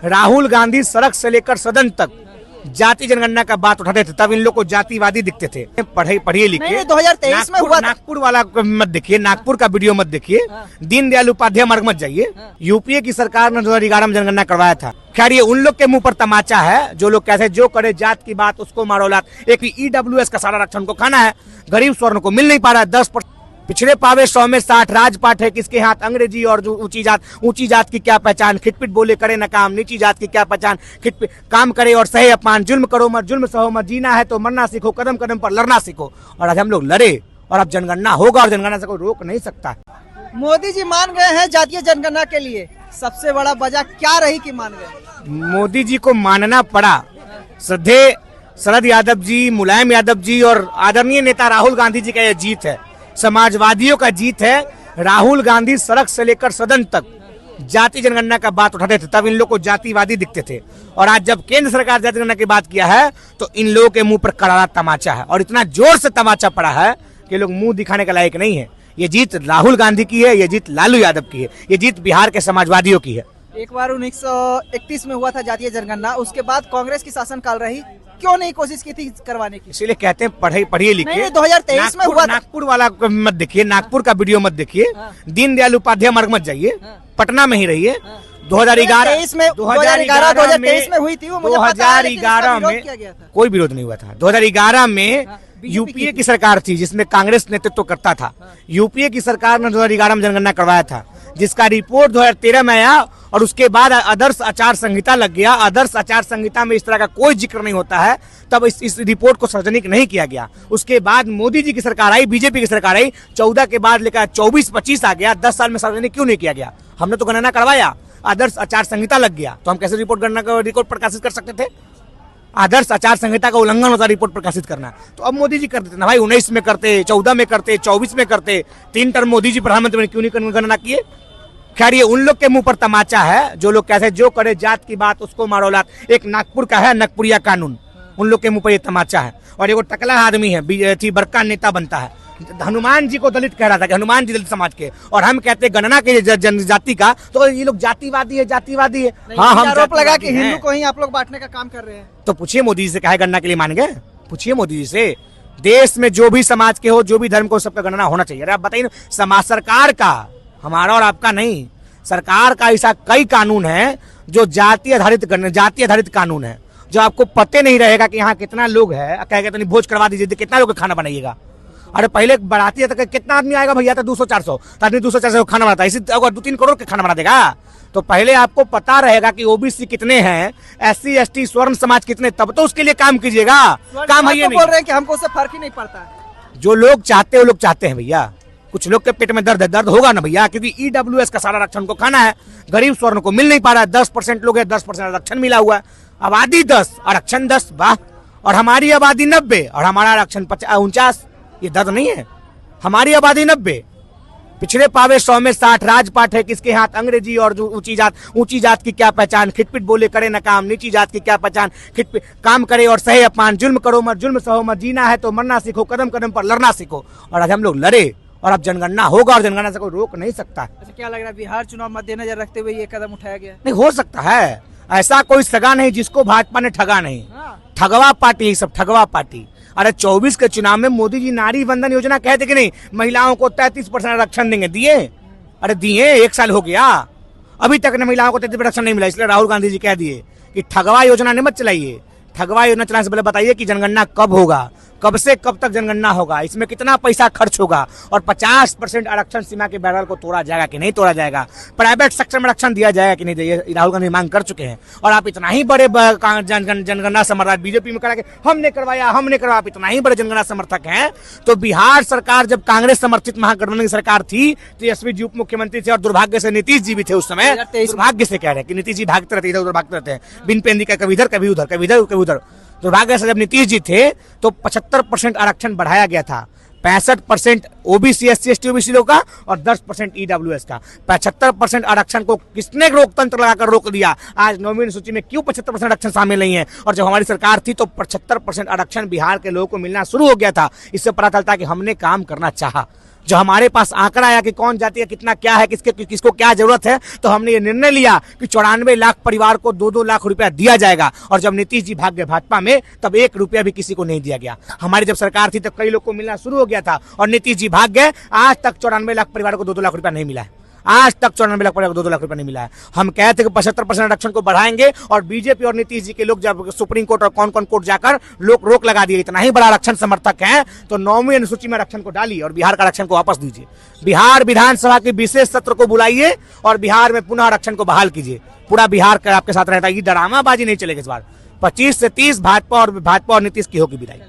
राहुल गांधी सड़क से लेकर सदन तक जाति जनगणना का बात उठाते थे, तब इन लोग को जातिवादी दिखते थे। पढ़िए लिखे 2023 में हुआ। नागपुर वाला मत देखिए, नागपुर का वीडियो मत देखिए, दीनदयाल उपाध्याय मार्ग मत जाइए। यूपीए की सरकार ने 2011 में जनगणना करवाया था। खैर ये उन लोग के मुंह पर तमाचा है जो लोग कहते हैं जो करे जात की बात उसको मारो लात। एक ईडब्ल्यूएस का सारा आरक्षण को खाना है, गरीब स्वर्ण को मिल नहीं पा रहा है। 10% पिछड़े पावे 100 में 60 राजपाट है किसके हाथ, अंग्रेजी और जो ऊंची जात की क्या पहचान, खिटपिट बोले करे न काम, नीची जात की क्या पहचान, खिटपिट काम करे और सहे अपमान, जुल्म करो मत जुल्म सहो मत, जीना है तो मरना सीखो, कदम कदम पर लड़ना सीखो। और आज हम लोग लड़े और अब जनगणना होगा और जनगणना से कोई रोक नहीं सकता। मोदी जी मान गए हैं जातीय जनगणना के लिए, सबसे बड़ा वजह क्या रही कि मान गए? मोदी जी को मानना पड़ा। श्रद्धेय शरद यादव जी, मुलायम यादव जी और आदरणीय नेता राहुल गांधी जी का यह जीत है, समाजवादियों का जीत है। राहुल गांधी सड़क से लेकर सदन तक जाति जनगणना का बात उठाते थे, तब इन लोग को जातिवादी दिखते थे। और आज जब केंद्र सरकार जाति जनगणना की बात किया है तो इन लोगों के मुंह पर करारा तमाचा है और इतना जोर से तमाचा पड़ा है कि लोग मुंह दिखाने के लायक नहीं है। ये जीत राहुल गांधी की है, ये जीत लालू यादव की है, ये जीत बिहार के समाजवादियों की है। एक बार 1931 में हुआ था जातीय जनगणना, उसके बाद कांग्रेस की शासनकाल रही, क्यों नहीं कोशिश की थी करवाने की? इसीलिए कहते हैं पढ़िए लिखे 2023 में हुआ। नागपुर वाला मत देखिए, नागपुर का वीडियो मत देखिए, दीनदयाल उपाध्याय मार्ग मत जाइए, पटना में ही रहिए। 2011 में हुई थी, 2011 में कोई विरोध नहीं हुआ था। 2011 में यूपीए की सरकार थी जिसमें कांग्रेस नेतृत्व करता था। यूपीए की सरकार ने 2011 में जनगणना करवाया था, जिसका रिपोर्ट 2013 में आया और उसके बाद आदर्श आचार संहिता लग गया। आदर्श आचार संहिता में इस तरह का कोई जिक्र नहीं होता है, तब इस रिपोर्ट को सार्वजनिक नहीं किया गया। उसके बाद मोदी जी की सरकार आई, बीजेपी की सरकार आई, 14 के बाद लेकर 24-25 आ गया। 10 साल में सार्वजनिक क्यों नहीं किया गया? हमने तो गणना करवाया, आदर्श आचार संहिता लग गया, तो हम कैसे रिपोर्ट प्रकाशित कर सकते थे? आदर्श आचार संहिता का उल्लंघन होता रिपोर्ट प्रकाशित करना। तो अब मोदी जी कर देते ना भाई, 19 में करते, 14 में करते, 24 में करते, 3 टर्म मोदी जी प्रधानमंत्री में क्यों नहीं गणना किए? खैर ये उन लोग के मुंह पर तमाचा है जो लोग कहते हैं जो करे जात की बात उसको मारो लात। एक नागपुर का है नगपुरिया कानून, उन लोग के मुंह पर ये तमाचा है। और ये वो टकला आदमी है, बड़का नेता बनता है, हनुमान जी को दलित कह रहा था कि हनुमान जी दलित समाज के, और हम कहते हैं गणना के जनजाति का, तो ये लोग जातिवादी है, जातिवादी है। हाँ, हम आरोप लगा कि हिंदू को ही आप लोग बांटने का काम कर रहे हैं। तो पूछिए मोदी जी से, कहे गणना के लिए मान गए? पूछिए मोदी जी से। देश में जो भी समाज के हो, जो भी धर्म को, सबका गणना होना चाहिए। आप बताइए, समाज सरकार का, हमारा और आपका नहीं, सरकार का ऐसा कई कानून है जो जाति आधारित कानून है, जो आपको पते नहीं रहेगा कि यहाँ कितना लोग है, कहेगा तो नहीं भोज करवा दीजिए, कितना लोग खाना बनाइएगा। अरे पहले बढ़ाती है तो कितना आदमी आएगा भैया? तो 200-400, तो आदमी 200-400 खाना बनाता है, इसी 2-3 करोड़ के खाना बना देगा। तो पहले आपको पता रहेगा कि ओबीसी कितने हैं, SC ST स्वर्ण समाज कितने, तब तो उसके लिए काम कीजिएगा। काम है ये नहीं, बोल रहे हैं कि हमको उससे फर्क ही नहीं पड़ता है। जो लोग चाहते हैं वो लोग चाहते हैं भैया। कुछ लोग के पेट में दर्द है, दर्द होगा ना भैया, क्योंकि ईडब्ल्यूएस का सारा आरक्षण को खाना है, गरीब स्वर्ण को मिल नहीं पा रहा है। 10% लोग है, 10% आरक्षण मिला हुआ है, आबादी 10 आरक्षण 10, वाह। और हमारी आबादी 90 और हमारा आरक्षण 49, ये दर्द नहीं है? हमारी आबादी 90, पिछड़े पावे 100 में 60 राजपाट है किसके हाथ, अंग्रेजी और जो ऊंची जात की क्या पहचान, खिटपिट बोले करे न काम, नीची जात की क्या पहचान, खिटपिट काम करे और सहे अपमान, जुल्म करो मत जुल्म सहो मत, जीना है तो मरना सीखो, कदम कदम पर लड़ना सीखो। और आज हम लोग लड़े और अब जनगणना होगा और जनगणना से कोई रोक नहीं सकता। अच्छा, क्या लग रहा है बिहार चुनाव मद्देनजर रखते हुए ये कदम उठाया गया? नहीं हो सकता है, ऐसा कोई सगा नहीं जिसको भाजपा ने ठगा नहीं। ठगवा पार्टी, सब ठगवा पार्टी। अरे 24 के चुनाव में मोदी जी नारी बंधन योजना कहते कि नहीं, महिलाओं को 33% आरक्षण देंगे, दिए? अरे दिए, 1 साल हो गया, अभी तक महिलाओं को 33% आरक्षण नहीं मिला। इसलिए राहुल गांधी जी कह दिए कि ठगवा योजना नहीं मत चलाइए। ठगवा योजना चलाने से पहले बताइए कि जनगणना कब होगा, कब से कब तक जनगणना होगा, इसमें कितना पैसा खर्च होगा, और 50% आरक्षण सीमा के बैरल को तोड़ा जाएगा कि नहीं तोड़ा जाएगा, प्राइवेट सेक्टर में आरक्षण दिया जाएगा कि नहीं दिया, राहुल गांधी मांग कर चुके हैं। और आप इतना ही बड़े जनगणना समर्थक, बीजेपी में करा के हमने करवाया, आप इतना ही बड़े जनगणना समर्थक हैं, तो बिहार सरकार जब कांग्रेस समर्थित महागठबंधन की सरकार थी, तेजस्वी जी उप मुख्यमंत्री थे और दुर्भाग्य से नीतीश जी भी थे उस समय। दुर्भाग्य से कह रहे हैं कि नीतीश जी भागते रहते, इधर उधर भागते रहते हैं, बिन पेंदी का, कभी इधर कभी उधर, कभी इधर कभी उधर। दुर्भाग्य से जब नीतीश जी थे तो 75% आरक्षण बढ़ाया गया था, 65% ओबीसी SC ST OBC लोग का और 10% ईडब्ल्यूएस का। 75% आरक्षण को किसने लोकतंत्र लगाकर रोक दिया? आज नौवीं सूची में क्यों 75% आरक्षण शामिल नहीं है? और जब हमारी सरकार थी तो 75% आरक्षण बिहार के लोगों को मिलना शुरू हो गया था। इससे पता चलता है कि हमने काम करना चाहा। जब हमारे पास आंकड़ा आया कि कौन जाति का कितना क्या है, किसको क्या जरूरत है, तो हमने ये निर्णय लिया कि 94 लाख परिवार को 2-2 लाख रुपया दिया जाएगा। और जब नीतीश जी भाग गए भाजपा में, तब 1 रुपया भी किसी को नहीं दिया गया। हमारी जब सरकार थी तब कई लोग को मिलना शुरू हो गया था, और नीतीश जी भाग गए, आज तक 94 लाख परिवार को 2-2 लाख रुपया नहीं मिला है। आज तक 94 लाख परिवार को 2-2 लाख रुपया नहीं मिला है। हम कहते थे कि 75% आरक्षण को बढ़ाएंगे, और बीजेपी और नीतीश जी के लोग जब सुप्रीम कोर्ट और कौन कौन कोर्ट जाकर लोग रोक लगा दिए, इतना ही बड़ा आरक्षण समर्थक हैं, तो 9वीं अनुसूची में आरक्षण को डालिए और बिहार का आरक्षण को वापस दीजिए। बिहार विधानसभा के विशेष सत्र को बुलाइए और बिहार में पुनः आरक्षण को बहाल कीजिए। पूरा बिहार का आपके साथ रहता है। ये ड्रामाबाजी नहीं चलेगी इस बार। 25 से 30 भाजपा और नीतीश की होगी विदाई।